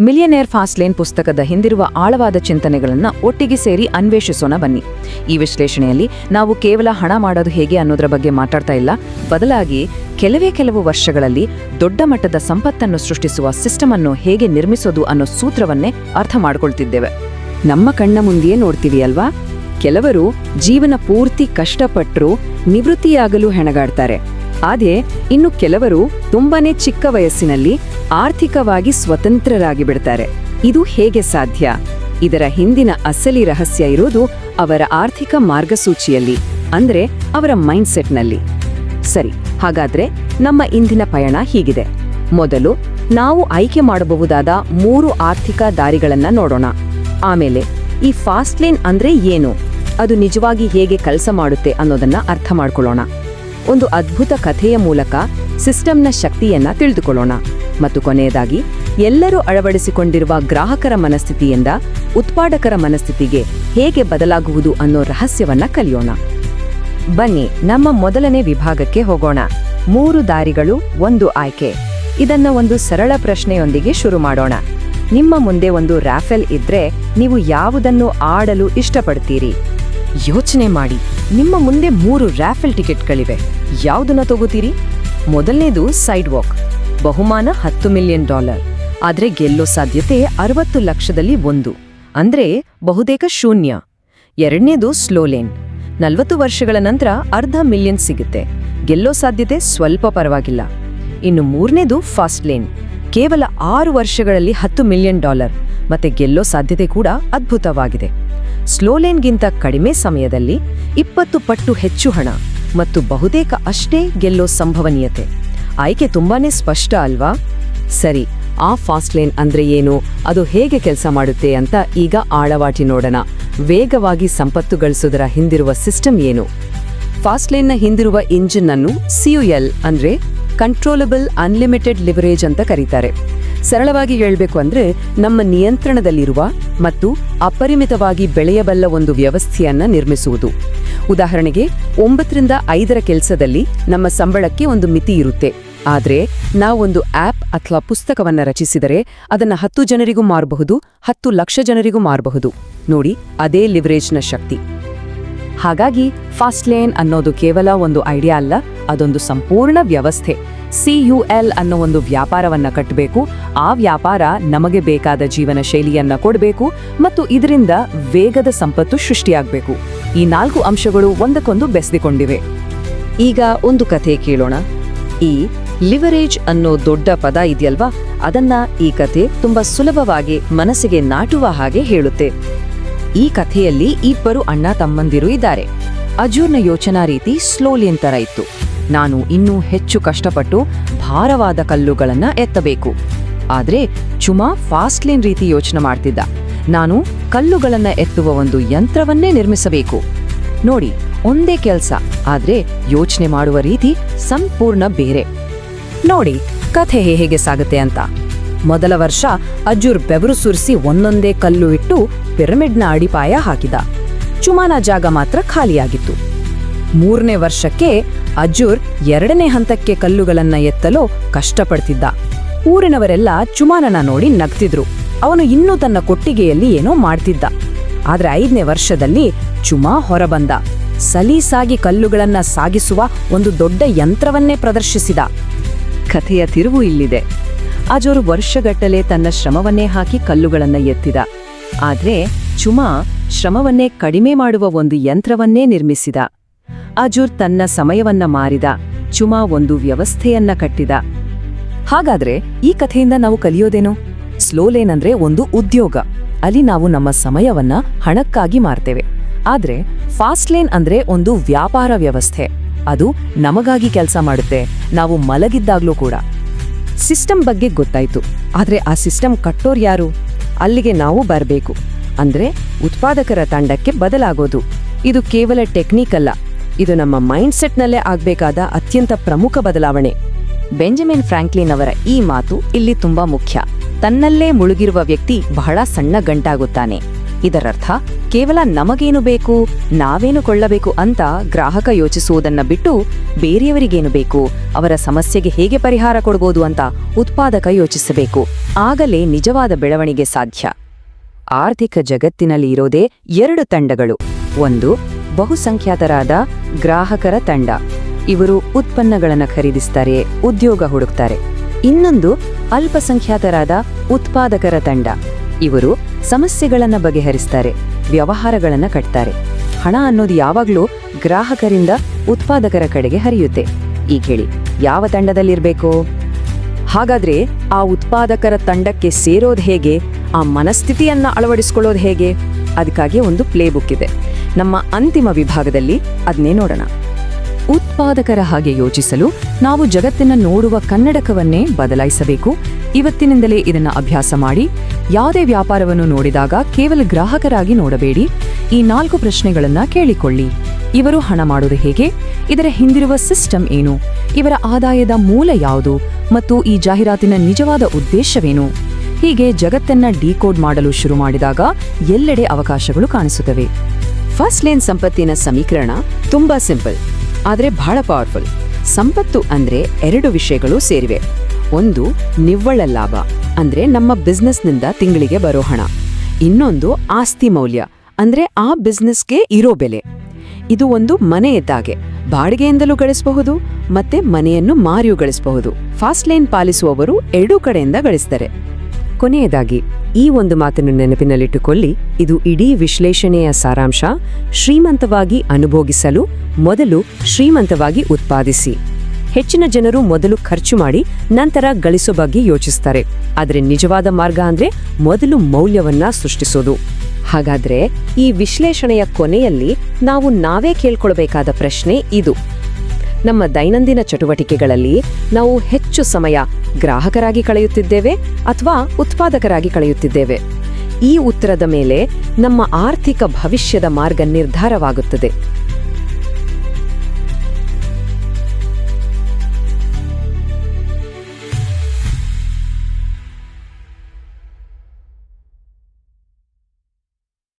Millionaire fast lane ಪುಸ್ತಕದ ಹಿಂದಿರುವ ಆಳವಾದ ಚಿಂತನೆಗಳನ್ನು ಒಟ್ಟಿಗೆ ಸೇರಿ ಅನ್ವೇಷಿಸೋಣ ಬನ್ನಿ. ಈ ವಿಶ್ಲೇಷಣೆಯಲ್ಲಿ ನಾವು ಕೇವಲ ಹಣ ಮಾಡೋದು ಹೇಗೆ ಅನ್ನೋದರ ಬಗ್ಗೆ ಮಾತಾಡ್ತಾ ಇಲ್ಲ, ಬದಲಾಗಿ ಕೆಲವು ವರ್ಷಗಳಲ್ಲಿ ದೊಡ್ಡ ಮಟ್ಟದ ಸಂಪತ್ತನ್ನು ಸೃಷ್ಟಿಸುವ ಸಿಸ್ಟಮ್ ಅನ್ನು ಹೇಗೆ ನಿರ್ಮಿಸೋದು ಅನ್ನೋ ಸೂತ್ರವನ್ನೇ ಅರ್ಥ ಮಾಡ್ಕೊಳ್ತಿದ್ದೇವೆ. ನಮ್ಮ ಕಣ್ಣ ಮುಂದೆಯೇ ನೋಡ್ತೀವಿ ಅಲ್ವಾ? ಕೆಲವರು ಜೀವನ ಪೂರ್ತಿ ಕಷ್ಟಪಟ್ಟರು ನಿವೃತ್ತಿಯಾಗಲು ಹೆಣಗಾಡ್ತಾರೆ. ಆದರೆ ಇನ್ನು ಕೆಲವರು ತುಂಬಾನೇ ಚಿಕ್ಕ ವಯಸ್ಸಿನಲ್ಲಿ ಆರ್ಥಿಕವಾಗಿ ಸ್ವತಂತ್ರರಾಗಿ ಬಿಡ್ತಾರೆ. ಇದು ಹೇಗೆ ಸಾಧ್ಯ? ಇದರ ಹಿಂದಿನ ಅಸಲಿ ರಹಸ್ಯ ಇರೋದು ಅವರ ಆರ್ಥಿಕ ಮಾರ್ಗಸೂಚಿಯಲ್ಲಿ, ಅಂದ್ರೆ ಅವರ ಮೈಂಡ್ಸೆಟ್ನಲ್ಲಿ. ಸರಿ, ಹಾಗಾದ್ರೆ ನಮ್ಮ ಇಂದಿನ ಪಯಣ ಹೀಗಿದೆ. ಮೊದಲು ನಾವು ಆಯ್ಕೆ ಮಾಡಬಹುದಾದ 3 ಆರ್ಥಿಕ ದಾರಿಗಳನ್ನ ನೋಡೋಣ. ಆಮೇಲೆ ಈ ಫಾಸ್ಟ್ ಲೇನ್ ಅಂದ್ರೆ ಏನು, ಅದು ನಿಜವಾಗಿ ಹೇಗೆ ಕೆಲಸ ಮಾಡುತ್ತೆ ಅನ್ನೋದನ್ನ ಅರ್ಥ ಮಾಡ್ಕೊಳ್ಳೋಣ. ಒಂದು ಅದ್ಭುತ ಕಥೆಯ ಮೂಲಕ ಸಿಸ್ಟಮ್ನ ಶಕ್ತಿಯನ್ನ ತಿಳಿದುಕೊಳ್ಳೋಣ. ಮತ್ತು ಕೊನೆಯದಾಗಿ ಎಲ್ಲರೂ ಅಳವಡಿಸಿಕೊಂಡಿರುವ ಗ್ರಾಹಕರ ಮನಸ್ಥಿತಿಯಿಂದ ಉತ್ಪಾದಕರ ಮನಸ್ಥಿತಿಗೆ ಹೇಗೆ ಬದಲಾಗುವುದು ಅನ್ನೋ ರಹಸ್ಯವನ್ನ ಕಲಿಯೋಣ. ಬನ್ನಿ ನಮ್ಮ ಮೊದಲನೇ ವಿಭಾಗಕ್ಕೆ ಹೋಗೋಣ. 3 ದಾರಿಗಳು, 1 ಆಯ್ಕೆ. ಇದನ್ನ ಒಂದು ಸರಳ ಪ್ರಶ್ನೆಯೊಂದಿಗೆ ಶುರು ಮಾಡೋಣ. ನಿಮ್ಮ ಮುಂದೆ ಒಂದು ರಾಫೆಲ್ ಇದ್ರೆ ನೀವು ಯಾವುದನ್ನು ಆಡಲು ಇಷ್ಟಪಡ್ತೀರಿ? ಯೋಚನೆ ಮಾಡಿ. ನಿಮ್ಮ ಮುಂದೆ 3 ರಾಫೆಲ್ ಟಿಕೆಟ್ಗಳಿವೆ. ಯಾವುದನ್ನ ತಗೋತೀರಿ? ಮೊದಲನೇದು ಸೈಡ್ ವಾಕ್. ಬಹುಮಾನ $10 ಮಿಲಿಯನ್. ಆದ್ರೆ ಗೆಲ್ಲೋ ಸಾಧ್ಯತೆ 60 ಲಕ್ಷದಲ್ಲಿ 1, ಅಂದ್ರೆ ಬಹುತೇಕ ಶೂನ್ಯ. ಎರಡನೇದು ಸ್ಲೋ ಲೇನ್. 40 ವರ್ಷಗಳ ನಂತರ $500,000 ಸಿಗುತ್ತೆ. ಗೆಲ್ಲೋ ಸಾಧ್ಯತೆ ಸ್ವಲ್ಪ ಪರವಾಗಿಲ್ಲ. ಇನ್ನು ಮೂರನೇದು ಫಾಸ್ಟ್ ಲೇನ್. ಕೇವಲ 6 ವರ್ಷಗಳಲ್ಲಿ $10 ಮಿಲಿಯನ್, ಮತ್ತೆ ಗೆಲ್ಲೋ ಸಾಧ್ಯತೆ ಕೂಡ ಅದ್ಭುತವಾಗಿದೆ. ಸ್ಲೋ ಲೇನ್ಗಿಂತ ಕಡಿಮೆ ಸಮಯದಲ್ಲಿ 20 ಪಟ್ಟು ಹೆಚ್ಚು ಹಣ ಮತ್ತು ಬಹುತೇಕ ಅಷ್ಟೇ ಗೆಲ್ಲೋ ಸಂಭವನೀಯತೆ. ಆಯ್ಕೆ ತುಂಬಾನೇ ಸ್ಪಷ್ಟ ಅಲ್ವಾ? ಸರಿ, ಆ ಫಾಸ್ಟ್ ಲೇನ್ ಅಂದ್ರೆ ಏನು, ಅದು ಹೇಗೆ ಕೆಲಸ ಮಾಡುತ್ತೆ ಅಂತ ಈಗ ಆಳವಾಟಿ ನೋಡೋಣ. ವೇಗವಾಗಿ ಸಂಪತ್ತು ಗಳಿಸೋದರ ಹಿಂದಿರುವ ಸಿಸ್ಟಮ್ ಏನು? ಫಾಸ್ಟ್ ಲೇನ್ನ ಹಿಂದಿರುವ ಇಂಜಿನ್ ಅನ್ನು CUL ಅಂದ್ರೆ ಕಂಟ್ರೋಲಬಲ್ ಅನ್ಲಿಮಿಟೆಡ್ ಲಿವರೇಜ್ ಅಂತ ಕರೀತಾರೆ. ಸರಳವಾಗಿ ಹೇಳಬೇಕು ಅಂದ್ರೆ ನಮ್ಮ ನಿಯಂತ್ರಣದಲ್ಲಿರುವ ಮತ್ತು ಅಪರಿಮಿತವಾಗಿ ಬೆಳೆಯಬಲ್ಲ ಒಂದು ವ್ಯವಸ್ಥೆಯನ್ನ ನಿರ್ಮಿಸುವುದು. ಉದಾಹರಣೆಗೆ 9 ರಿಂದ 5 ಕೆಲಸದಲ್ಲಿ ನಮ್ಮ ಸಂಬಳಕ್ಕೆ ಒಂದು ಮಿತಿ ಇರುತ್ತೆ. ಆದ್ರೆ ನಾವೊಂದು ಆಪ್ ಅಥವಾ ಪುಸ್ತಕವನ್ನ ರಚಿಸಿದರೆ ಅದನ್ನ 10 ಜನರಿಗೂ ಮಾರಬಹುದು, 10 ಲಕ್ಷ ಜನರಿಗೂ ಮಾರಬಹುದು. ನೋಡಿ, ಅದೇ ಲಿವರೇಜ್ನ ಶಕ್ತಿ. ಹಾಗಾಗಿ ಫಾಸ್ಟ್ ಲೇನ್ ಅನ್ನೋದು ಕೇವಲ ಒಂದು ಐಡಿಯಾ ಅಲ್ಲ, ಅದೊಂದು ಸಂಪೂರ್ಣ ವ್ಯವಸ್ಥೆ. CUL ಅನ್ನೋ ಒಂದು ವ್ಯಾಪಾರವನ್ನ ಕಟ್ಟಬೇಕು. ಆ ವ್ಯಾಪಾರ ನಮಗೆ ಬೇಕಾದ ಜೀವನ ಶೈಲಿಯನ್ನ ಕೊಡಬೇಕು ಮತ್ತು ಇದರಿಂದ ವೇಗದ ಸಂಪತ್ತು ಸೃಷ್ಟಿಯಾಗಬೇಕು. ಈ 4 ಅಂಶಗಳು ಒಂದಕ್ಕೊಂದು ಬೆಸೆದುಕೊಂಡಿವೆ. ಈಗ ಒಂದು ಕಥೆ ಕೇಳೋಣ. ಈ ಲಿವರೇಜ್ ಅನ್ನೋ ದೊಡ್ಡ ಪದ ಇದೆಯಲ್ವಾ, ಅದನ್ನ ಈ ಕಥೆ ತುಂಬಾ ಸುಲಭವಾಗಿ ಮನಸ್ಸಿಗೆ ನಾಟುವ ಹಾಗೆ ಹೇಳುತ್ತೆ. ಈ ಕಥೆಯಲ್ಲಿ 2 ಅಣ್ಣ ತಮ್ಮಂದಿರು ಇದ್ದಾರೆ. ಅಜೂರ್ನ ಯೋಚನಾ ರೀತಿ ಸ್ಲೋ ಲೇನ್ ತರ ಇತ್ತು. ನಾನು ಇನ್ನೂ ಹೆಚ್ಚು ಕಷ್ಟಪಟ್ಟು ಭಾರವಾದ ಕಲ್ಲುಗಳನ್ನ ಎತ್ತಬೇಕು. ಆದ್ರೆ ಚುಮಾ ಫಾಸ್ಟ್ ಲೇನ್ ರೀತಿ ಯೋಚನೆ ಮಾಡ್ತಿದ್ದ. ನಾನು ಕಲ್ಲುಗಳನ್ನ ಎತ್ತುವ ಒಂದು ಯಂತ್ರವನ್ನೇ ನಿರ್ಮಿಸಬೇಕು. ನೋಡಿ, ಒಂದೇ ಕೆಲಸ, ಆದ್ರೆ ಯೋಚನೆ ಮಾಡುವ ರೀತಿ ಸಂಪೂರ್ಣ ಬೇರೆ. ನೋಡಿ ಕಥೆ ಹೇಗೆ ಸಾಗುತ್ತೆ ಅಂತ. ಮೊದಲ ವರ್ಷ ಅಜೂರ್ ಬೆವರು ಸುರಿಸಿ ಒಂದೊಂದೇ ಕಲ್ಲು ಇಟ್ಟು ಪಿರಮಿಡ್ನ ಅಡಿಪಾಯ ಹಾಕಿದ. ಚುಮಾನ ಜಾಗ ಮಾತ್ರ ಖಾಲಿಯಾಗಿತ್ತು. 3ನೇ ವರ್ಷಕ್ಕೆ ಅಜೂರ್ 2ನೇ ಹಂತಕ್ಕೆ ಕಲ್ಲುಗಳನ್ನ ಎತ್ತಲು ಕಷ್ಟಪಡ್ತಿದ್ದ. ಊರಿನವರೆಲ್ಲ ಚುಮಾನನ ನೋಡಿ ನಗ್ತಿದ್ರು. ಅವನು ಇನ್ನೂ ತನ್ನ ಕೊಟ್ಟಿಗೆಯಲ್ಲಿ ಏನೋ ಮಾಡ್ತಿದ್ದ. ಆದ್ರೆ 5ನೇ ವರ್ಷದಲ್ಲಿ ಚುಮಾ ಹೊರಬಂದ. ಸಲೀಸಾಗಿ ಕಲ್ಲುಗಳನ್ನ ಸಾಗಿಸುವ ಒಂದು ದೊಡ್ಡ ಯಂತ್ರವನ್ನೇ ಪ್ರದರ್ಶಿಸಿದ. ಕಥೆಯ ತಿರುವು ಇಲ್ಲಿದೆ. ಅಜೂರ್ ವರ್ಷಗಟ್ಟಲೆ ತನ್ನ ಶ್ರಮವನ್ನೇ ಹಾಕಿ ಕಲ್ಲುಗಳನ್ನ ಎತ್ತಿದ. ಆದ್ರೆ ಚುಮಾ ಶ್ರಮವನ್ನೇ ಕಡಿಮೆ ಮಾಡುವ ಒಂದು ಯಂತ್ರವನ್ನೇ ನಿರ್ಮಿಸಿದ. ಅಜೂರ್ ತನ್ನ ಸಮಯವನ್ನ ಮಾರಿದ. ಚುಮಾ ಒಂದು ವ್ಯವಸ್ಥೆಯನ್ನ ಕಟ್ಟಿದ. ಹಾಗಾದ್ರೆ ಈ ಕಥೆಯಿಂದ ನಾವು ಕಲಿಯೋದೇನು? ಸ್ಲೋ ಲೇನ್ ಅಂದ್ರೆ ಒಂದು ಉದ್ಯೋಗ. ಅಲ್ಲಿ ನಾವು ನಮ್ಮ ಸಮಯವನ್ನ ಹಣಕ್ಕಾಗಿ ಮಾರ್ತೇವೆ. ಆದ್ರೆ ಫಾಸ್ಟ್ ಲೇನ್ ಅಂದ್ರೆ ಒಂದು ವ್ಯಾಪಾರ ವ್ಯವಸ್ಥೆ. ಅದು ನಮಗಾಗಿ ಕೆಲಸ ಮಾಡುತ್ತೆ, ನಾವು ಮಲಗಿದ್ದಾಗ್ಲೂ ಕೂಡ. ಸಿಸ್ಟಮ್ ಬಗ್ಗೆ ಗೊತ್ತಾಯ್ತು. ಆದ್ರೆ ಆ ಸಿಸ್ಟಮ್ ಕಟ್ಟೋರ್ ಯಾರು? ಅಲ್ಲಿಗೆ ನಾವು ಬರಬೇಕು. ಅಂದ್ರೆ ಉತ್ಪಾದಕರ ತಂಡಕ್ಕೆ ಬದಲಾಗೋದು. ಇದು ಕೇವಲ ಟೆಕ್ನಿಕ್ ಅಲ್ಲ, ಇದು ನಮ್ಮ ಮೈಂಡ್ಸೆಟ್ನಲ್ಲೇ ಆಗ್ಬೇಕಾದ ಅತ್ಯಂತ ಪ್ರಮುಖ ಬದಲಾವಣೆ. ಬೆಂಜಮಿನ್ ಫ್ರಾಂಕ್ಲಿನ್ ಅವರ ಈ ಮಾತು ಇಲ್ಲಿ ತುಂಬಾ ಮುಖ್ಯ. ತನ್ನಲ್ಲೇ ಮುಳುಗಿರುವ ವ್ಯಕ್ತಿ ಬಹಳ ಸಣ್ಣ ಗಂಟಾಗುತ್ತಾನೆ. ಇದರರ್ಥ ಕೇವಲ ನಮಗೇನು ಬೇಕು, ನಾವೇನು ಕೊಳ್ಳಬೇಕು ಅಂತ ಗ್ರಾಹಕ ಯೋಚಿಸುವುದನ್ನ ಬಿಟ್ಟು ಬೇರೆಯವರಿಗೇನು ಬೇಕು, ಅವರ ಸಮಸ್ಯೆಗೆ ಹೇಗೆ ಪರಿಹಾರ ಕೊಡಬಹುದು ಅಂತ ಉತ್ಪಾದಕ ಯೋಚಿಸಬೇಕು. ಆಗಲೇ ನಿಜವಾದ ಬೆಳವಣಿಗೆ ಸಾಧ್ಯ. ಆರ್ಥಿಕ ಜಗತ್ತಿನಲ್ಲಿ ಇರೋದೇ 2 ತಂಡಗಳು. ಒಂದು, ಬಹುಸಂಖ್ಯಾತರಾದ ಗ್ರಾಹಕರ ತಂಡ. ಇವರು ಉತ್ಪನ್ನಗಳನ್ನು ಖರೀದಿಸ್ತಾರೆ, ಉದ್ಯೋಗ ಹುಡುಕ್ತಾರೆ. ಇನ್ನೊಂದು, ಅಲ್ಪಸಂಖ್ಯಾತರಾದ ಉತ್ಪಾದಕರ ತಂಡ. ಇವರು ಸಮಸ್ಯೆಗಳನ್ನು ಬಗೆಹರಿಸ್ತಾರೆ, ವ್ಯವಹಾರಗಳನ್ನು ಕಟ್ತಾರೆ. ಹಣ ಅನ್ನೋದು ಯಾವಾಗಲೂ ಗ್ರಾಹಕರಿಂದ ಉತ್ಪಾದಕರ ಕಡೆಗೆ ಹರಿಯುತ್ತೆ. ಈಗ ಹೇಳಿ, ಯಾವ ತಂಡದಲ್ಲಿರಬೇಕು? ಹಾಗಾದ್ರೆ ಆ ಉತ್ಪಾದಕರ ತಂಡಕ್ಕೆ ಸೇರೋದು ಹೇಗೆ? ಆ ಮನಸ್ಥಿತಿಯನ್ನ ಅಳವಡಿಸ್ಕೊಳ್ಳೋದು ಹೇಗೆ? ಅದಕ್ಕಾಗಿ ಒಂದು ಪ್ಲೇ ಬುಕ್ ಇದೆ. ನಮ್ಮ ಅಂತಿಮ ವಿಭಾಗದಲ್ಲಿ ಅದನ್ನೇ ನೋಡೋಣ. ಉತ್ಪಾದಕರ ಹಾಗೆ ಯೋಚಿಸಲು ನಾವು ಜಗತ್ತನ್ನು ನೋಡುವ ಕನ್ನಡಕವನ್ನೇ ಬದಲಾಯಿಸಬೇಕು. ಇವತ್ತಿನಿಂದಲೇ ಇದನ್ನ ಅಭ್ಯಾಸ ಮಾಡಿ. ಯಾವುದೇ ವ್ಯಾಪಾರವನ್ನು ನೋಡಿದಾಗ ಕೇವಲ ಗ್ರಾಹಕರಾಗಿ ನೋಡಬೇಡಿ. ಈ 4 ಪ್ರಶ್ನೆಗಳನ್ನ ಕೇಳಿಕೊಳ್ಳಿ. ಇವರು ಹಣ ಮಾಡೋದು ಹೇಗೆ? ಇದರ ಹಿಂದಿರುವ ಸಿಸ್ಟಮ್ ಏನು? ಇವರ ಆದಾಯದ ಮೂಲ ಯಾವುದು? ಮತ್ತು ಈ ಜಾಹೀರಾತಿನ ನಿಜವಾದ ಉದ್ದೇಶವೇನು? ಹೀಗೆ ಜಗತ್ತನ್ನ ಡಿಕೋಡ್ ಮಾಡಲು ಶುರು ಮಾಡಿದಾಗ ಎಲ್ಲೆಡೆ ಅವಕಾಶಗಳು ಕಾಣಿಸುತ್ತವೆ. ಫಸ್ಟ್ ಲೇನ್ ಸಂಪತ್ತಿನ ಸಮೀಕರಣ ತುಂಬಾ ಸಿಂಪಲ್, ಆದರೆ ಬಹಳ ಪವರ್ಫುಲ್. ಸಂಪತ್ತು ಅಂದ್ರೆ 2 ವಿಷಯಗಳು ಸೇರಿವೆ. ಒಂದು, ನಿವ್ವಳ ಲಾಭ, ಅಂದ್ರೆ ನಮ್ಮ ಬಿಸ್ನೆಸ್ನಿಂದ ತಿಂಗಳಿಗೆ ಬರೋ ಹಣ. ಇನ್ನೊಂದು, ಆಸ್ತಿ ಮೌಲ್ಯ, ಅಂದ್ರೆ ಆ ಬಿಸ್ನೆಸ್ಗೆ ಇರೋ ಬೆಲೆ. ಇದು ಒಂದು ಮನೆ ಇದ್ದಾಗೆ, ಬಾಡಿಗೆಯಿಂದಲೂ ಗಳಿಸಬಹುದು ಮತ್ತೆ ಮನೆಯನ್ನು ಮಾರಿಯೂ ಗಳಿಸಬಹುದು. ಫಾಸ್ಟ್ ಲೈನ್ ಪಾಲಿಸುವವರು 2 ಕಡೆಯಿಂದ ಗಳಿಸ್ತಾರೆ. ಕೊನೆಯದಾಗಿ ಈ ಒಂದು ಮಾತನ್ನು ನೆನಪಿನಲ್ಲಿಟ್ಟುಕೊಳ್ಳಿ, ಇದು ಇಡೀ ವಿಶ್ಲೇಷಣೆಯ ಸಾರಾಂಶ. ಶ್ರೀಮಂತವಾಗಿ ಅನುಭೋಗಿಸಲು ಮೊದಲು ಶ್ರೀಮಂತವಾಗಿ ಉತ್ಪಾದಿಸಿ. ಹೆಚ್ಚಿನ ಜನರು ಮೊದಲು ಖರ್ಚು ಮಾಡಿ ನಂತರ ಗಳಿಸೋ ಬಗ್ಗೆ ಯೋಚಿಸ್ತಾರೆ. ಆದರೆ ನಿಜವಾದ ಮಾರ್ಗ ಅಂದ್ರೆ ಮೊದಲು ಮೌಲ್ಯವನ್ನ ಸೃಷ್ಟಿಸೋದು. ಹಾಗಾದ್ರೆ ಈ ವಿಶ್ಲೇಷಣೆಯ ಕೊನೆಯಲ್ಲಿ ನಾವು ನಾವೇ ಕೇಳ್ಕೊಳ್ಬೇಕಾದ ಪ್ರಶ್ನೆ ಇದು: ನಮ್ಮ ದೈನಂದಿನ ಚಟುವಟಿಕೆಗಳಲ್ಲಿ ನಾವು ಹೆಚ್ಚು ಸಮಯ ಗ್ರಾಹಕರಾಗಿ ಕಳೆಯುತ್ತಿದ್ದೇವೆ ಅಥವಾ ಉತ್ಪಾದಕರಾಗಿ ಕಳೆಯುತ್ತಿದ್ದೇವೆ? ಈ ಉತ್ತರದ ಮೇಲೆ ನಮ್ಮ ಆರ್ಥಿಕ ಭವಿಷ್ಯದ ಮಾರ್ಗ ನಿರ್ಧಾರವಾಗುತ್ತದೆ.